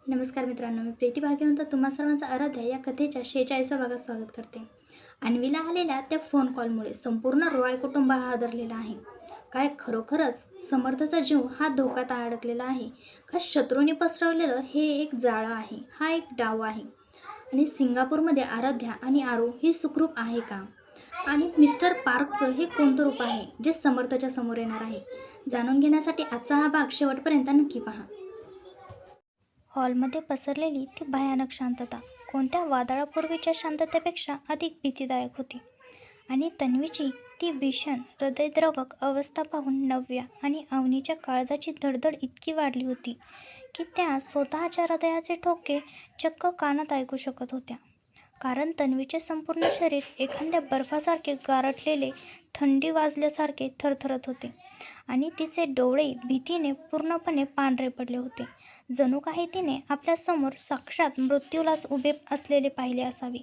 नमस्कार मित्रांनो, मी प्रीती भाग्यवंत तुम्हा सर्वांचं आराध्या या कथेच्या 46व्या भागात स्वागत करते. अन्वीला आलेल्या त्या फोन कॉलमुळे संपूर्ण रॉय कुटुंब हादरलेलं आहे. काय खरोखरच समर्थचा जीव हा धोक्यात अडकलेला आहे का शत्रूंनी पसरवलेलं हे एक जाळं आहे, हा एक डाव आहे. आणि सिंगापूरमध्ये आराध्या आणि आरू ही सुखरूप आहे का? आणि मिस्टर पार्कचं हे कोणतं रूप आहे जे समर्थच्या समोर येणार आहे? जाणून घेण्यासाठी आजचा हा भाग शेवटपर्यंत नक्की पहा. हॉलमध्ये पसरलेली ती भयानक शांतता कोणत्या वादळापूर्वीच्या शांततेपेक्षा अधिक भीतीदायक होती. आणि तन्वीची ती भीषण हृदयद्रावक अवस्था पाहून नव्या आणि अवनीच्या काळजाची धडधड इतकी वाढली होती की त्या स्वतःच्या हृदयाचे ठोके चक्क कानात ऐकू शकत होत्या. कारण तन्वीचे संपूर्ण शरीर एखाद्या बर्फासारखे गारठलेले, थंडी वाजल्यासारखे थरथरत होते आणि तिचे डोळे भीतीने पूर्णपणे पांढरे पडले होते. जणू काही तिने आपल्यासमोर साक्षात मृत्यूलाच उभे असलेले पाहिले असावे.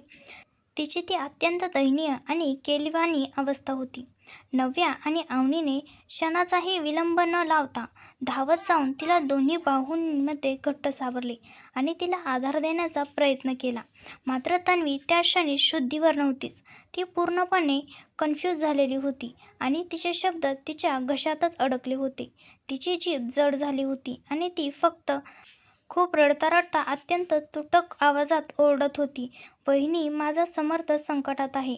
तिची ती अत्यंत दयनीय आणि केविलवाणी अवस्था होती. नव्या आणि अवनीने क्षणाचाही विलंब न लावता धावत जाऊन तिला दोन्ही बाहूंमध्ये घट्ट सावरले आणि तिला आधार देण्याचा प्रयत्न केला. मात्र तन्वी त्या क्षणी शुद्धीवर नव्हतीच. ती पूर्णपणे कन्फ्यूज झालेली होती आणि तिचे शब्द तिच्या घशातच अडकले होते. तिची जीभ जड झाली होती आणि ती फक्त खूप रडता रडता अत्यंत तुटक आवाजात ओरडत होती, "वहिनी, माझा समर्थ संकटात आहे.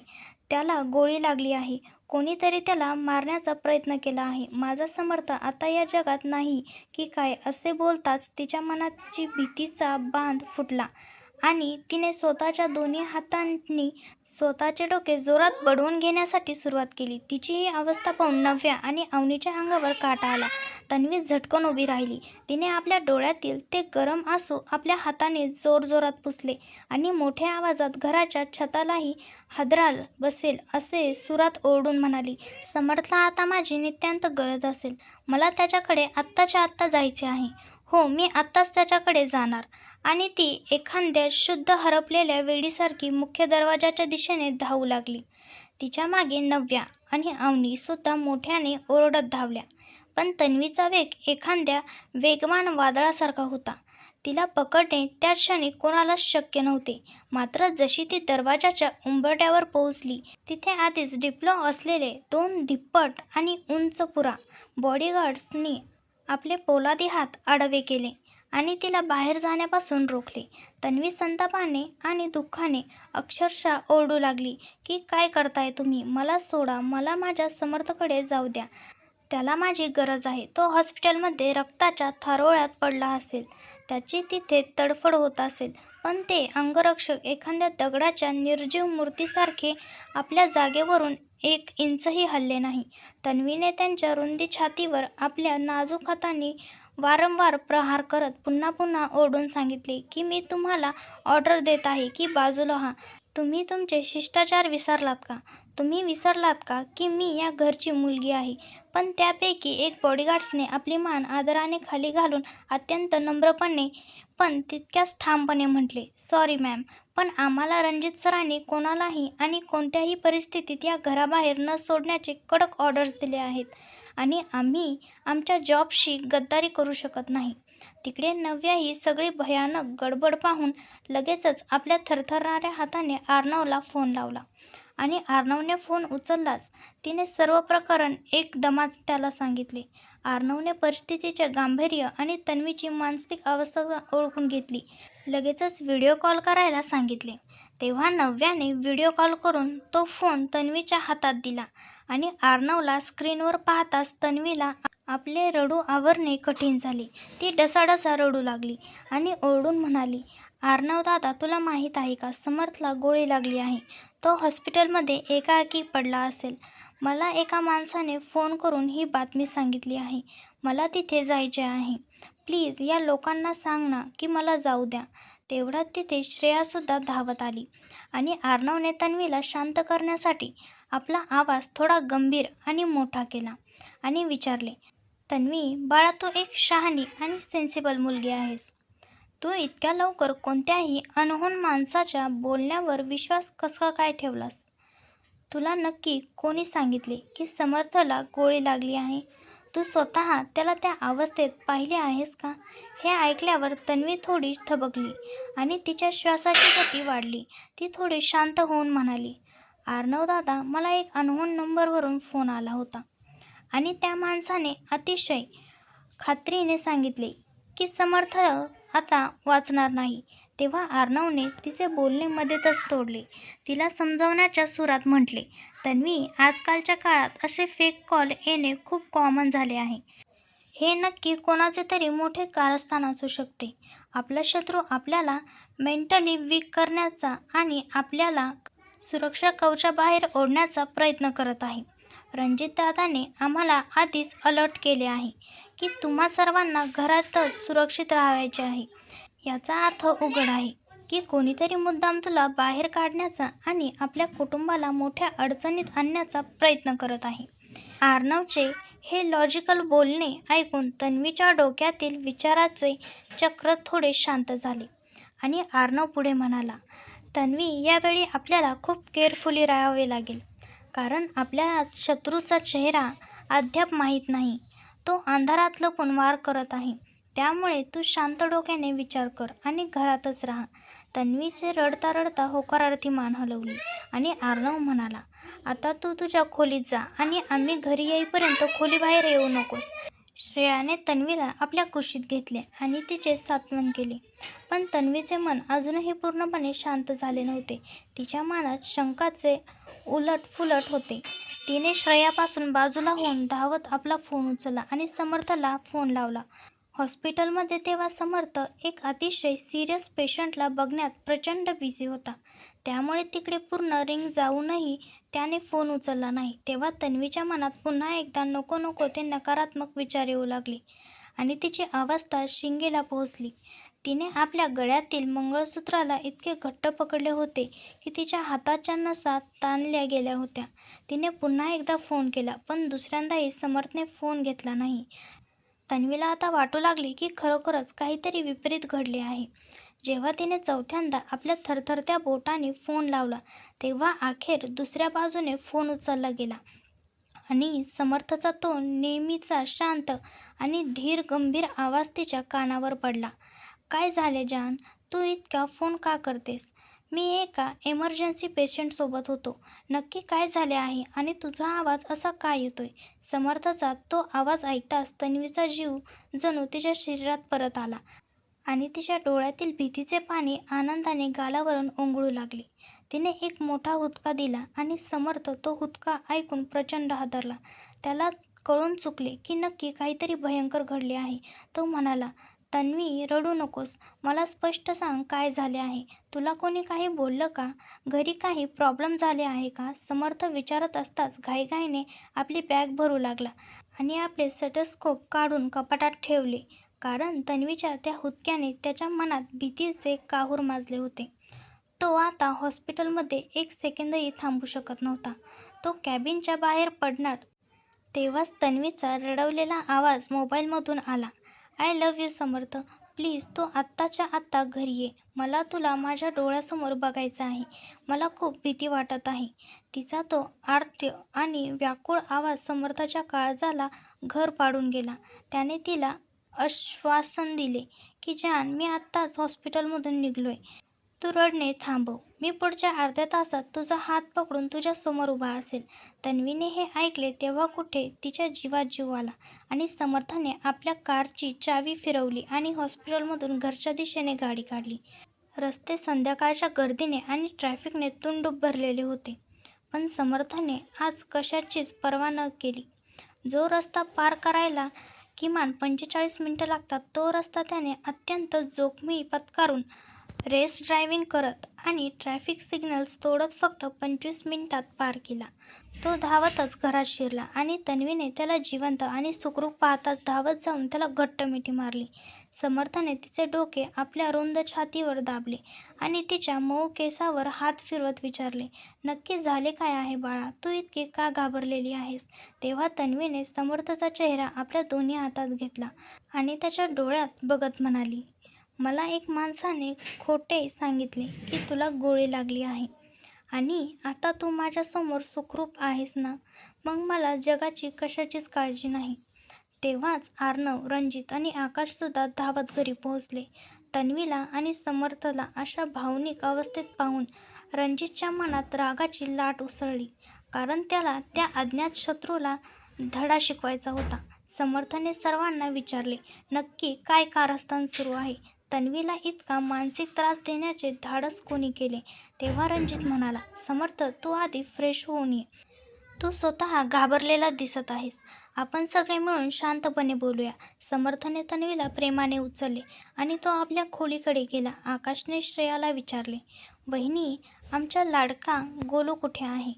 त्याला गोळी लागली आहे. कोणीतरी त्याला मारण्याचा प्रयत्न केला आहे. माझा समर्थ आता या जगात नाही की काय?" असे बोलताच तिच्या मनाची भीतीचा बांध फुटला आणि तिने स्वतःच्या दोन्ही हातांनी स्वतःचे डोके जोरात बडवून घेण्यासाठी सुरुवात केली. तिची ही अवस्था पाहून नव्या आणि अवनीच्या अंगावर काटा आला. तन्वी झटकन उभी राहिली. तिने आपल्या डोळ्यातील ते गरम आसू आपल्या हाताने जोरजोरात पुसले आणि मोठ्या आवाजात घराच्या छतालाही हादराल बसेल असे सुरात ओरडून म्हणाली, "समर्थला आता माझी नितांत गरज असेल. मला त्याच्याकडे आत्ताच्या आत्ता जायचे आहे. हो, मी आत्ताच त्याच्याकडे जाणार." आणि ती एखाद्या शुद्ध हरपलेल्या वेडीसारखी मुख्य दरवाजाच्या दिशेने धावू लागली. तिच्या मागे नव्या आणि अवनी सुद्धा मोठ्याने ओरडत धावल्या. पण तन्वीचा वेग एखाद्या वेगवान वादळासारखा होता. तिला पकडणे त्या क्षणी कोणालाच शक्य नव्हते. मात्र जशी ती दरवाजाच्या उंबरठ्यावर पोहोचली, तिथे आधीच डिप्लो असलेले 2 धिप्पट आणि उंच पुरा बॉडीगार्ड्सनी आपले पोलादी हात आडवे केले आणि तिला बाहेर जाण्यापासून रोखले. तन्वी संतापाने आणि दुःखाने अक्षरशः ओरडू लागली की, "काय करताय तुम्ही? मला सोडा. मला माझ्या समर्थकडे जाऊ द्या. त्याला माझी गरज आहे. तो हॉस्पिटलमध्ये रक्ताच्या थारोळ्यात पडला असेल. त्याची तिथे तडफड होत असेल." पण ते अंगरक्षक एखाद्या दगडाच्या निर्जीव मूर्तीसारखे आपल्या जागेवरून 1 इंचही हलले नाही. तन्वीने त्यांच्या रुंद छातीवर आपल्या नाजूक हातांनी वारंवार प्रहार करत पुन्हा पुन्हा ओरडून सांगितले की, "मी तुम्हाला ऑर्डर देत आहे की बाजूला व्हा. तुम्ही तुमचे शिष्टाचार विसरलात का? तुम्ही विसरलात का की मी या घरची मुलगी आहे?" पण त्यापैकी एक बॉडीगार्ड्सने आपली मान आदराने खाली घालून अत्यंत नम्रपणे पण तितक्याच ठामपणे म्हटले, "सॉरी मॅम, पण आम्हाला रणजित सरांनी कोणालाही आणि कोणत्याही परिस्थितीत या घराबाहेर न सोडण्याचे कडक ऑर्डर्स दिले आहेत आणि आम्ही आमच्या जॉबशी गद्दारी करू शकत नाही." तिकडे नव्या ही सगळी भयानक गडबड पाहून लगेचच आपल्या थरथरणाऱ्या हाताने अर्णवला फोन लावला आणि अर्णवने फोन उचललाच तिने सर्व प्रकरण एकदमच त्याला सांगितले. अर्णवने परिस्थितीचे गांभीर्य आणि तन्वीची मानसिक अवस्था ओळखून घेतली. लगेचच व्हिडिओ कॉल करायला सांगितले. तेव्हा नव्याने व्हिडिओ कॉल करून तो फोन तन्वीच्या हातात दिला आणि अर्णवला स्क्रीनवर पाहताच तन्वीला आपले रडू आवरणे कठीण झाले. ती डसाडसा रडू लागली आणि ओरडून म्हणाली, "अर्णव दादा, तुला माहीत आहे का, समर्थला गोळी लागली आहे. तो हॉस्पिटलमध्ये एकाएकी पडला असेल. मला एका माणसाने फोन करून ही बातमी सांगितली आहे. मला तिथे जायचे आहे. प्लीज या लोकांना सांग ना की मला जाऊ द्या." तेवढ्यात तिथे श्रेयासुद्धा धावत आली आणि अर्णवने तन्वीला शांत करण्यासाठी आपला आवाज थोडा गंभीर आणि मोठा केला आणि विचारले, "तन्वी बाळा, तू एक शहाणी आणि सेन्सिबल मुलगी आहेस. तू इतक्या लवकर कोणत्याही अननोन माणसाच्या बोलण्यावर विश्वास कसा काय ठेवलास? तुला नक्की कोणी सांगितले की समर्थला गोळी लागली आहे? तू स्वतः त्याला त्या अवस्थेत पाहिले आहेस का? हे ऐकल्यावर तन्वी थोडी थबकली आणि तिच्या श्वासाची गती वाढली. ती थोडी शांत होऊन म्हणाली, अर्णव दादा, मला एक अननोन नंबरवरून फोन आला होता आणि त्या माणसाने अतिशय खात्रीने सांगितले की समर्थ आता वाचणार नाही. तेव्हा अर्णवने तिचे बोलणे मध्येच तोडले. तिला समजावण्याच्या सुरात म्हटले, तन्वी, आजकालच्या काळात असे फेक कॉल येणे खूप कॉमन झाले आहे. हे नक्की कोणाचे तरी मोठे कारस्थान असू शकते. आपला शत्रू आपल्याला मेंटली वीक करण्याचा आणि आपल्याला सुरक्षा कवचाबाहेर ओढण्याचा प्रयत्न करत आहे. रणजितदादाने आम्हाला आधीच अलर्ट केले आहे की तुम्हा सर्वांना घरातच सुरक्षित राहायचे आहे. याचा अर्थ उघड आहे की कोणीतरी मुद्दाम तुला बाहेर काढण्याचा आणि आपल्या कुटुंबाला मोठ्या अडचणीत आणण्याचा प्रयत्न करत आहे. अर्णवचे हे लॉजिकल बोलणे ऐकून तन्वीच्या डोक्यातील विचाराचे चक्र थोडे शांत झाले आणि अर्णव पुढे म्हणाला, तन्वी, यावेळी आपल्याला खूप केअरफुली राहावे लागेल, कारण आपल्या शत्रूचा चेहरा अद्याप माहीत नाही. तो अंधारात लपून वार करत आहे. त्यामुळे तू शांत डोक्याने विचार कर आणि घरातच राहा. तन्वीचे रडता रडता होकारार्थी मान हलवली आणि अर्णव म्हणाला, आता तू तुझ्या खोलीत जा आणि आम्ही घरी येईपर्यंत खोलीबाहेर येऊ नकोस. श्रेयाने तन्वीला आपल्या कुशीत घेतले आणि तिचे सांत्वन केले. पण तन्वीचे मन अजूनही पूर्णपणे शांत झाले नव्हते. तिच्या मनात शंकाचे उलटफुलट होते. तिने श्रेयापासून बाजूला होऊन धावत आपला फोन उचलला आणि समर्थला फोन लावला. हॉस्पिटलमध्ये तेव्हा समर्थ एक अतिशय सिरियस पेशंटला बघण्यात प्रचंड बिझी होता. त्यामुळे तिकडे पूर्ण रिंग जाऊनही त्याने फोन उचलला नाही. तेव्हा तन्वीच्या मनात पुन्हा एकदा नको नको ते नकारात्मक विचार येऊ लागले आणि तिची अवस्था शिंगेला पोहोचली. तिने आपल्या गळ्यातील मंगळसूत्राला इतके घट्ट पकडले होते की तिच्या हाताच्या नसा ताणल्या गेल्या होत्या. तिने पुन्हा एकदा फोन केला, पण दुसऱ्यांदाही समर्थने फोन घेतला नाही. तन्वीला आता वाटू लागले की खरोखरच काहीतरी विपरीत घडले आहे. जेव्हा तिने चौथ्यांदा आपल्या थरथरत्या बोटांनी फोन लावला, तेव्हा अखेर दुसऱ्या बाजूने फोन उचलला गेला आणि समर्थचा तो नेहमीचा शांत आणि धीर गंभीर आवाज तिच्या कानावर पडला. काय झाले जान, तू इतका फोन का करतेस? मी एका इमर्जन्सी पेशंटसोबत होतो. नक्की काय झाले आहे आणि तुझा आवाज असा का येतोय? समर्थचा तो आवाज ऐकताच तन्वीचा जीव जणू तिच्या शरीरात परत आला आणि तिच्या डोळ्यातील भीतीचे पाणी आनंदाने गालावरून ओघळू लागले. तिने एक मोठा हुदका दिला आणि समर्थ तो हुदका ऐकून प्रचंड हादरला. त्याला कळून चुकले की नक्की काहीतरी भयंकर घडले आहे. तो म्हणाला, तन्वी, रडू नकोस. मला स्पष्ट सांग, काय झाले आहे? तुला कोणी काही बोललं का? घरी काही प्रॉब्लेम झाले आहे का? समर्थ विचारत असताच घाईघाईने आपली बॅग भरू लागला आणि आपले स्टेथोस्कोप काढून कपाटात ठेवले, कारण तन्वीच्या त्या हुदक्याने त्याच्या मनात भीतीचे काहूर माजले होते. तो आता हॉस्पिटलमध्ये एक सेकंदही थांबू शकत नव्हता. तो कॅबिनच्या बाहेर पडणार तेव्हाच तन्वीचा रडवलेला आवाज मोबाईलमधून आला, I love you Samarth. Please तू आत्ताच्या आत्ता घरी ये. मला तुला माझ्या डोळ्यासमोर बघायचं आहे. मला खूप भीती वाटत आहे. तिचा तो आर्त आणि व्याकुळ आवाज समर्थाच्या काळजाला घर पाडून गेला. त्याने तिला आश्वासन दिले की जान, मी आत्ताच हॉस्पिटलमधून निघलोय. तू रडणे थांबव. मी पुढच्या अर्ध्या तासात तुझा हात पकडून तुझ्या समोर उभा असेल. तन्वीने हे ऐकले तेव्हा कुठे तिच्या जीवात जीव आला आणि समर्थाने आपल्या कारची चावी फिरवली आणि हॉस्पिटलमधून घरच्या दिशेने गाडी काढली. रस्ते संध्याकाळच्या गर्दीने आणि ट्रॅफिकने तुंडूप भरलेले होते, पण समर्थाने आज कशाचीच पर्वा न केली. जो रस्ता पार करायला किमान 45 मिनिटं लागतात, तो रस्ता त्याने अत्यंत जोखमी पत्करून रेस ड्रायव्हिंग करत आणि ट्रॅफिक सिग्नल्स तोडत फक्त 25 मिनिटात पार केला. तो धावतच घरात शिरला आणि तन्वीने त्याला जिवंत आणि सुखरूप पाहताच धावत जाऊन त्याला घट्ट मिठी मारली. समर्थाने तिचे डोके आपल्या रुंद छातीवर दाबले आणि तिच्या मऊ केसावर हात फिरवत विचारले, नक्की झाले काय आहे बाळा? तू इतकी का घाबरलेली आहेस? तेव्हा तन्वीने समर्थचा चेहरा आपल्या दोन्ही हातात घेतला आणि त्याच्या डोळ्यात बघत म्हणाली, मला एक माणसाने खोटे सांगितले की तुला गोळी लागली आहे आणि आता तू माझ्यासमोर सुखरूप आहेस ना? मग मला जगाची कशाचीच काळजी नाही. तेव्हाच आर्नव, रणजित आणि आकाशसुद्धा धावत घरी पोहोचले. तन्वीला आणि समर्थला अशा भावनिक अवस्थेत पाहून रणजितच्या मनात रागाची लाट उसळली, कारण त्याला त्या अज्ञात शत्रूला धडा शिकवायचा होता. समर्थने सर्वांना विचारले, नक्की काय कारस्थान सुरू आहे? तन्वीला इतका मानसिक त्रास देण्याचे धाडस कोणी केले? तेव्हा रणजित म्हणाला, समर्थ, तू आधी फ्रेश होऊन ये. तू स्वतः घाबरलेला दिसत आहेस. आपण सगळे मिळून शांतपणे बोलूया. समर्थने तन्वीला प्रेमाने उचलले आणि तो आपल्या खोलीकडे गेला. आकाशने श्रेयाला विचारले, बहिणी, आमचा लाडका गोलू कुठे आहे?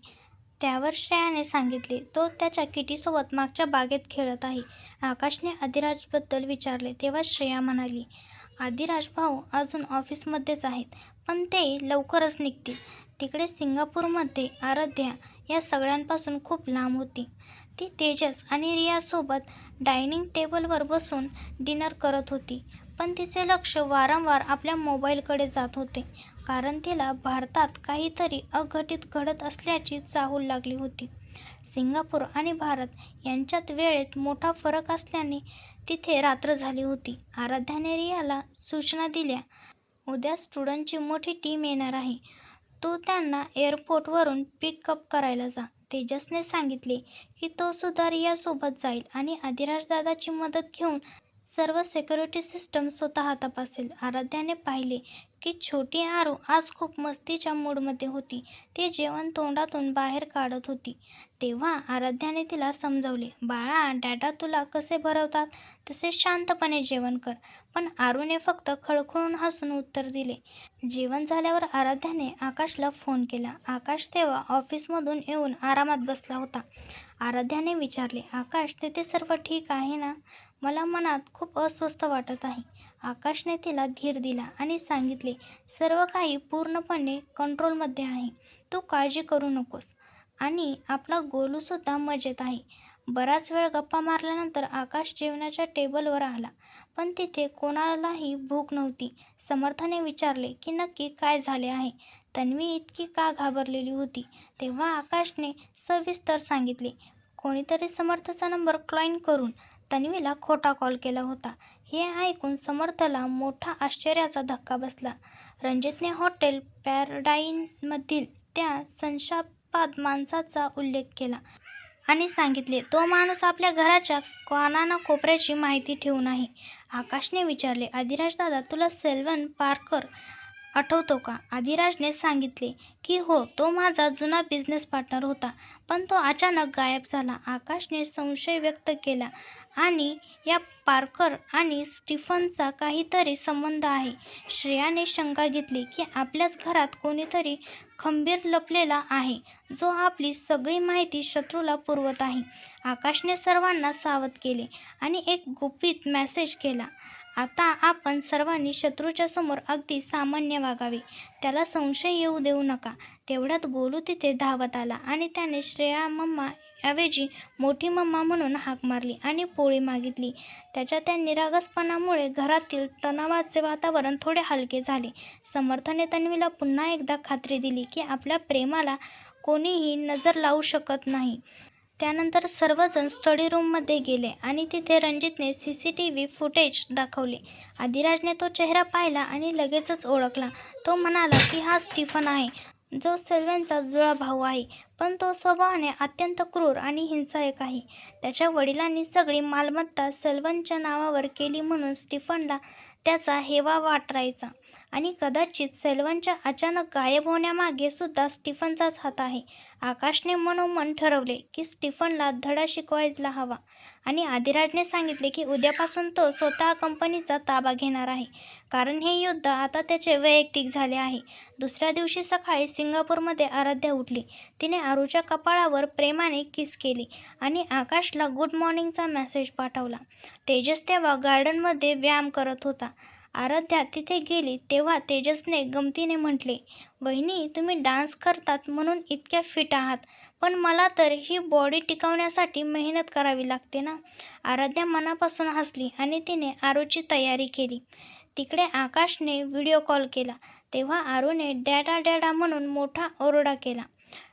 त्यावर श्रेयाने सांगितले, तो त्याच्या किटीसोबत मागच्या बागेत खेळत आहे. आकाशने आदिराजबद्दल विचारले तेव्हा श्रेया म्हणाली, आदिराज भाऊ अजून ऑफिसमध्येच आहेत, पण ते लवकरच निघतील. तिकडे सिंगापूरमध्ये आराध्या या सगळ्यांपासून खूप लांब होती. ती तेजस आणि रियासोबत डायनिंग टेबलवर बसून डिनर करत होती, पण तिचे लक्ष वारंवार आपल्या मोबाईलकडे जात होते, कारण तिला भारतात काहीतरी अघटित घडत असल्याची चाहूल लागली होती. सिंगापूर आणि भारत यांच्यात वेळेत मोठा फरक असल्याने तिथे रात्र झाली होती. आराध्याने रियाला सूचना दिल्या, उद्या स्टुडंटची मोठी टीम येणार आहे, तू त्यांना एअरपोर्टवरून पिकअप करायला जा. तेजसने सांगितले की तो सुद्धा रियासोबत जाईल आणि आदिराजदादाची मदत घेऊन सर्व सिक्युरिटी सिस्टम स्वतः तपासेल. आराध्याने पाहिले की छोटी आरू आज खूप मस्तीच्या मूडमध्ये होती. ती जेवण तोंडातून बाहेर काढत होती. तेव्हा आराध्याने तिला समजावले, बाळा, डॅडा तुला कसे भरवतात तसे शांतपणे जेवण कर. पण आरूने फक्त खळखळून हसून उत्तर दिले. जेवण झाल्यावर आराध्याने आकाशला फोन केला. आकाश तेव्हा ऑफिसमधून येऊन आरामात बसला होता. आराध्याने विचारले, आकाश, तिथे सर्व ठीक आहे ना? मला मनात खूप अस्वस्थ वाटत आहे. आकाशने तिला धीर दिला आणि सांगितले, सर्व काही पूर्णपणे कंट्रोलमध्ये आहे, तू काळजी करू नकोस. आणि आपला गोलूसुद्धा मजेत आहे. बराच वेळ गप्पा मारल्यानंतर आकाश जेवणाच्या टेबलवर आला, पण तिथे कोणालाही भूक नव्हती. समर्थने विचारले की नक्की काय झाले आहे? तन्वी इतकी का घाबरलेली होती? तेव्हा आकाशने सविस्तर सांगितले, कोणीतरी समर्थचा नंबर क्लाईन करून तन्वीला खोटा कॉल केला होता. हे ऐकून समर्थला मोठा आश्चर्याचा धक्का बसला. रणजितने हॉटेल पॅराडाईजमधील त्या संशयास्पद माणसाचा उल्लेख केला आणि सांगितले, तो माणूस आपल्या घराच्या कानाकोपऱ्याची माहिती ठेवून आहे. आकाशने विचारले, आदिराज दादा, तुला सेल्वन पार्कर आठवतो का? आदिराजने सांगितले की हो, तो माझा जुना बिझनेस पार्टनर होता, पण तो अचानक गायब झाला. आकाशने संशय व्यक्त केला आणि या पार्कर आणि स्टीफनचा काहीतरी संबंध आहे. श्रेयाने शंका घेतली की आपल्याच घरात कोणीतरी खंबीर लपलेला आहे, जो आपली सगळी माहिती शत्रूला पुरवत आहे. आकाशने सर्वांना सावध केले आणि एक गुपित मेसेज केला, आता आपण सर्वांनी शत्रूच्या समोर अगदी सामान्य वागावे, त्याला संशय येऊ देऊ नका. तेवढ्यात गोलू तिथे धावत आला आणि त्याने श्रेया मम्मा ऐवजी मोठी मम्मा म्हणून हाक मारली आणि पोळी मागितली. त्याच्या त्या निरागसपणामुळे घरातील तणावाचे वातावरण थोडे हलके झाले. समर्थने तन्वीला पुन्हा एकदा खात्री दिली की आपल्या प्रेमाला कोणीही नजर लावू शकत नाही. त्यानंतर सर्वजण स्टडी रूममध्ये गेले आणि तिथे रणजितने CCTV फुटेज दाखवले. आदिराजने तो चेहरा पाहिला आणि लगेचच ओळखला. तो म्हणाला की हा स्टीफन आहे, जो सेल्वनचा जुळा भाऊ आहे, पण तो स्वभावाने अत्यंत क्रूर आणि हिंसक आहे. त्याच्या वडिलांनी सगळी मालमत्ता सेल्वनच्या नावावर केली म्हणून स्टीफनला त्याचा हेवा वाटायचा आणि कदाचित सेल्वनच्या अचानक गायब होण्यामागे सुद्धा स्टीफनचाच हात आहे. आकाशने मनोमन ठरवले की स्टीफनला धडा शिकवायला हवा आणि आदिराजने सांगितले की उद्यापासून तो स्वतः कंपनीचा ताबा घेणार आहे, कारण हे युद्ध आता त्याचे वैयक्तिक झाले आहे. दुसऱ्या दिवशी सकाळी सिंगापूरमध्ये आराध्या उठली. तिने आरूच्या कपाळावर प्रेमाने किस केली आणि आकाशला गुड मॉर्निंगचा मेसेज पाठवला. तेजस तेव्हा गार्डनमध्ये व्यायाम करत होता. आराध्या तिथे गेली तेव्हा तेजसने गमतीने म्हटले, बहिणी, तुम्ही डान्स करतात म्हणून इतक्या फिट आहात, पण मला तर ही बॉडी टिकवण्यासाठी मेहनत करावी लागते ना. आराध्या मनापासून हसली आणि तिने आरूची तयारी केली. तिकडे आकाशने व्हिडिओ कॉल केला तेव्हा आरूने डॅडा डॅडा म्हणून मोठा ओरडा केला.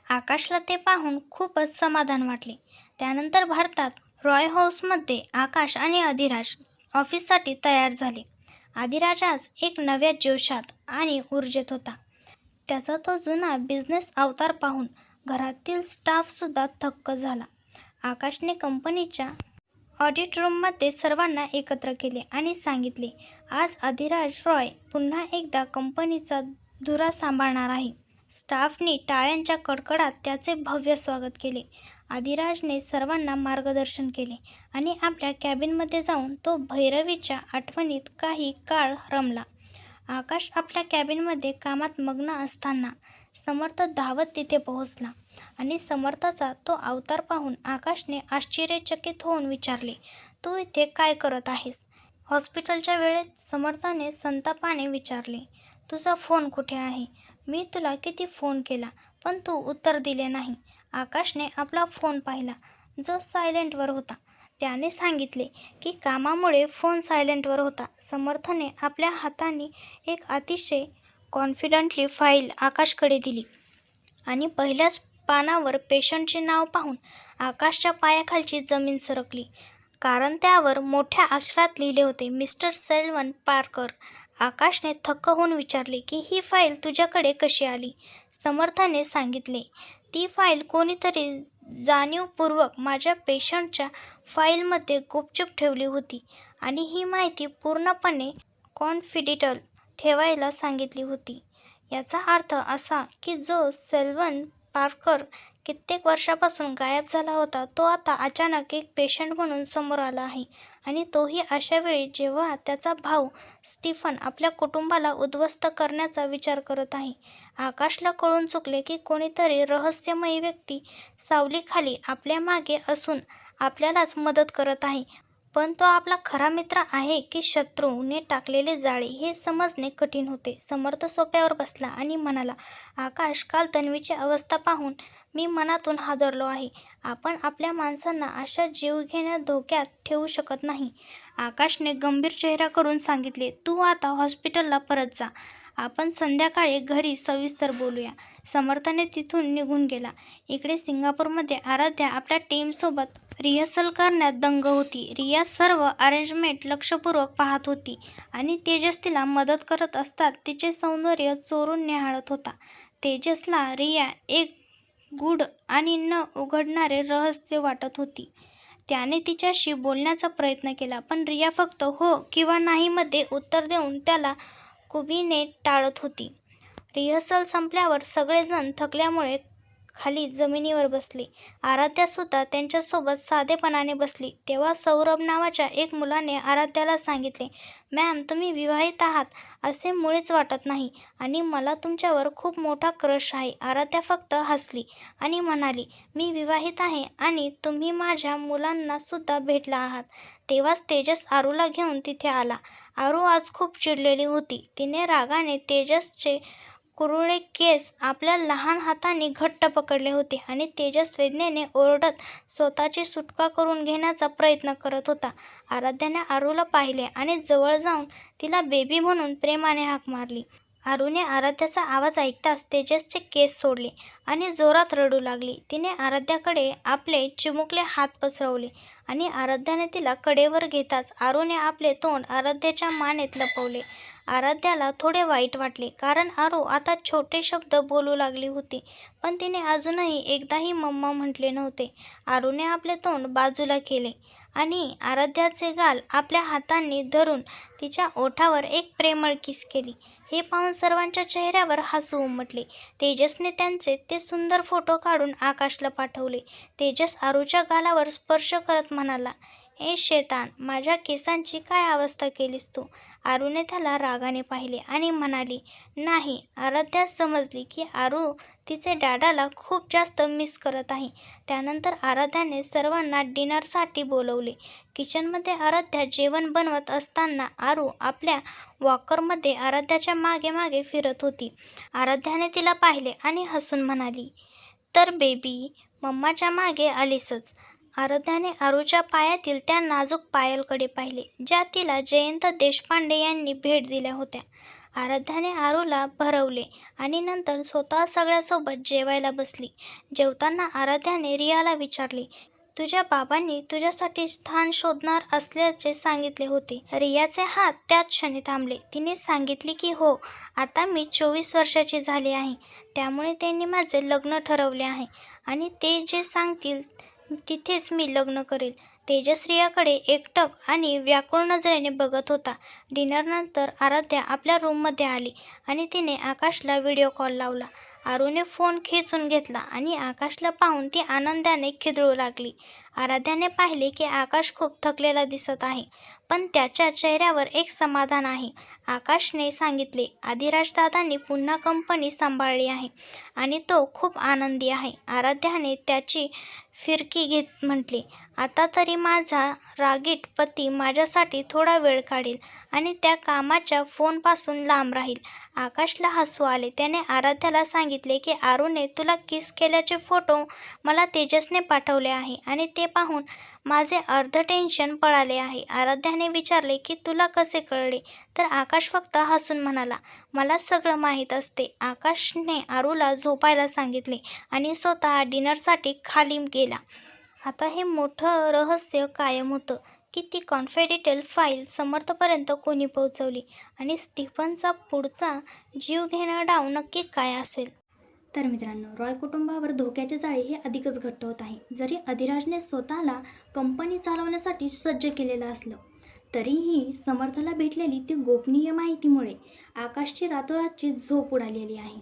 आकाशला ते पाहून खूपच समाधान वाटले. त्यानंतर भारतात रॉय हाऊसमध्ये आकाश आणि अधिराज ऑफिससाठी तयार झाले. अधिराज आज एक नव्या जोशात आणि ऊर्जेत होता. त्याचा तो जुना बिझनेस अवतार पाहून घरातील स्टाफसुद्धा थक्क झाला. आकाशने कंपनीच्या ऑडिट रूममध्ये सर्वांना एकत्र केले आणि सांगितले, आज अधिराज रॉय पुन्हा एकदा कंपनीचा धुरा सांभाळणार आहे. स्टाफनी टाळ्यांच्या कडकडात त्याचे भव्य स्वागत केले. अधिराजने सर्वांना मार्गदर्शन केले आणि आपल्या कॅबिनमध्ये जाऊन तो भैरवीच्या आठवणीत काही काळ रमला. आकाश आपल्या कॅबिनमध्ये कामात मग्न असताना समर्थ धावत तिथे पोहोचला आणि समर्थाचा तो अवतार पाहून आकाशने आश्चर्यचकित होऊन विचारले, तू इथे काय करत आहेस? हॉस्पिटलच्या वेळेत समर्थाने संतापाने विचारले, तुझा फोन कुठे आहे? मी तुला किती फोन केला पण तू उत्तर दिले नाही. आकाशने आपला फोन पाहिला जो सायलेंटवर होता. त्याने सांगितले की कामामुळे फोन सायलेंटवर होता. समर्थने आपल्या हाताने एक अतिशय कॉन्फिडंटली फाईल आकाशकडे दिली आणि पहिल्याच पानावर पेशंटचे नाव पाहून आकाशच्या पायाखालची जमीन सरकली, कारण त्यावर मोठ्या अक्षरात लिहिले होते, मिस्टर सेल्वन पार्कर. आकाशने थक्क होऊन विचारले की ही फाईल तुझ्याकडे कशी आली? समर्थाने सांगितले, ती फाईल कोणीतरी जाणीवपूर्वक माझ्या पेशंटच्या फाईलमध्ये गुपचूप ठेवली होती आणि ही माहिती पूर्णपणे कॉन्फिडेंटल ठेवायला सांगितली होती. याचा अर्थ असा की जो सेल्वन पार्कर कित्येक वर्षापासून गायब झाला होता तो आता अचानक एक पेशंट म्हणून समोर आला आहे आणि तोही अशा वेळी जेव्हा त्याचा भाऊ स्टीफन आपल्या कुटुंबाला उद्ध्वस्त करण्याचा विचार करत आहे. आकाशला कळून चुकले की कोणीतरी रहस्यमयी व्यक्ती सावलीखाली आपल्या मागे असून आपल्यालाच मदत करत आहे, पण तो आपला खरा मित्र आहे की शत्रूने टाकलेले जाळे हे समजणे कठीण होते. समर्थ सोफ्यावर बसला आणि म्हणाला, आकाश, काल तन्वीची अवस्था पाहून मी मनातून हादरलो आहे. आपण आपल्या माणसांना अशा जीवघेण्या धोक्यात ठेवू शकत नाही. आकाशने गंभीर चेहरा करून सांगितले, तू आता हॉस्पिटलला परत जा. आपण संध्याकाळी घरी सविस्तर बोलूया. समर्थाने तिथून निघून गेला. इकडे सिंगापूरमध्ये आराध्या आपल्या टीमसोबत रिहर्सल करण्यात दंग होती. रिया सर्व अरेंजमेंट लक्षपूर्वक पाहत होती आणि तेजस तिला मदत करत असतात तिचे सौंदर्य चोरून निहाळत होता. तेजसला रिया एक गूढ आणि न उघडणारे रहस्य वाटत होती. त्याने तिच्याशी बोलण्याचा प्रयत्न केला, पण रिया फक्त हो किंवा नाहीमध्ये उत्तर देऊन त्याला कुबीने टाळत होती. रिहर्सल संपल्यावर सगळेजण थकल्यामुळे खाली जमिनीवर बसले. आराध्यासुद्धा त्यांच्यासोबत साधेपणाने बसली. तेव्हा सौरभ नावाच्या एक मुलाने आराध्याला सांगितले, मॅम, तुम्ही विवाहित आहात असे मुळीच वाटत नाही आणि मला तुमच्यावर खूप मोठा क्रश आहे. आराध्या फक्त हसली आणि म्हणाली, मी विवाहित आहे आणि तुम्ही माझ्या मुलांनासुद्धा भेटला आहात. तेव्हाच तेजस आरूला घेऊन तिथे आला. आरू आज खूप चिडलेली होती. तिने रागाने तेजसचे कुरळे केस आपल्या लहान हातांनी घट्ट पकडले होते आणि तेजस वेदनेने ओरडत स्वतःची सुटका करून घेण्याचा प्रयत्न करत होता. आराध्याने आरूला पाहिले आणि जवळ जाऊन तिला बेबी म्हणून प्रेमाने हाक मारली. आरूने आराध्याचा आवाज ऐकताच तेजसचे केस सोडले आणि जोरात रडू लागली. तिने आराध्याकडे आपले चिमुकले हात पसरवले आणि आराध्याने तिला कडेवर घेताच आरूने आपले तोंड आराध्याच्या मानेत लपवले. आराध्याला थोडे वाईट वाटले, कारण आरू आता छोटे शब्द बोलू लागली होती, पण तिने अजूनही एकदाही मम्मा म्हटले नव्हते. आरूने आपले तोंड बाजूला केले आणि आराध्याचे गाल आपल्या हातांनी धरून तिच्या ओठावर एक प्रेमळ किस केली. हे पाहून सर्वांच्या चेहऱ्यावर हसू उमटले. तेजसने त्यांचे ते सुंदर फोटो काढून आकाशला पाठवले. तेजस आरूच्या गालावर स्पर्श करत म्हणाला, ए शैतान, माझ्या केसांची काय अवस्था केलीस तू? आरूने त्याला रागाने पाहिले आणि म्हणाली, नाही. आराध्या समजली की आरू तिचे डॅडाला खूप जास्त मिस करत आहे. त्यानंतर आराध्याने सर्वांना डिनरसाठी बोलवले. किचनमध्ये आराध्या जेवण बनवत असताना आरू आपल्या वॉकरमध्ये आराध्याच्या मागे मागे फिरत होती. आराध्याने तिला पाहिले आणि हसून म्हणाली, तर बेबी, मम्माच्या मागे आलीसच. आराध्याने आरूच्या पायातील त्या नाजूक पायलकडे पाहिले, ज्या तिला जयंत देशपांडे यांनी भेट दिल्या होत्या. आराध्याने आरूला भरवले आणि नंतर स्वतः सगळ्यासोबत जेवायला बसली. जेवताना आराध्याने रियाला विचारले, तुझ्या बाबांनी तुझ्यासाठी स्थान शोधणार असल्याचे सांगितले होते. रियाचे हात त्याच क्षणी थांबले. तिने सांगितले की हो, आता मी 24 वर्षाची झाली आहे, त्यामुळे त्यांनी माझे लग्न ठरवले आहे आणि ते जे सांगतील तिथेच मी लग्न करेल. तेजस रियाकडे एकटक आणि व्याकुळ नजरेने बघत होता. डिनरनंतर आराध्या आपल्या रूममध्ये आली आणि तिने आकाशला व्हिडिओ कॉल लावला. आरूने फोन खेचून घेतला आणि आकाशला पाहून ती आनंदाने खिदळू लागली. आराध्याने पाहिले की आकाश खूप थकलेला दिसत आहे, पण त्याच्या चेहऱ्यावर एक समाधान आहे. आकाशने सांगितले, आदिराजदादांनी पुन्हा कंपनी सांभाळली आहे आणि तो खूप आनंदी आहे. आराध्याने त्याची फिरकी घेत म्हटले, आता तरी माझा रागीट पती माझ्यासाठी थोडा वेळ काढेल आणि त्या कामाच्या फोनपासून लांब राहील. आकाशला हसू आले. त्याने आराध्याला सांगितले की आरूने तुला किस केल्याचे फोटो मला तेजसने पाठवले आहे आणि ते पाहून माझे अर्ध टेन्शन पळाले आहे. आराध्याने विचारले की तुला कसे कळले? तर आकाश फक्त हसून म्हणाला, मला सगळं माहीत असते. आकाशने आरूला झोपायला सांगितले आणि स्वतः डिनरसाठी खाली गेला. आता हे मोठं रहस्य कायम होतं की ती कॉन्फिडेंशियल फाईल समर्थपर्यंत कोणी पोहोचवली आणि स्टीफनचा पुढचा जीव घेणं डाव नक्की काय असेल. तर मित्रांनो, रॉय कुटुंबावर धोक्याचे जाळे हे अधिकच घट्ट होत आहे. जरी अधिराजने स्वतःला कंपनी चालवण्यासाठी सज्ज केलेलं असलं तरीही समर्थला भेटलेली ती गोपनीय माहितीमुळे आकाशची रातोरातची झोप उडालेली आहे.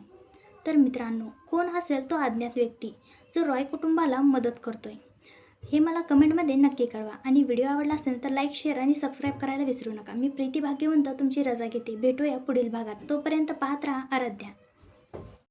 तर मित्रांनो, कोण असेल तो अज्ञात व्यक्ती जो रॉय कुटुंबाला मदत करतोय हे मला कमेंटमध्ये नक्की कळवा. आणि व्हिडिओ आवडला असेल तर लाईक, शेअर आणि सबस्क्राईब करायला विसरू नका. मी प्रीती भाग्यवंत तुमची रजा घेते. भेटूया पुढील भागात. तोपर्यंत पाहत राहा आराध्या.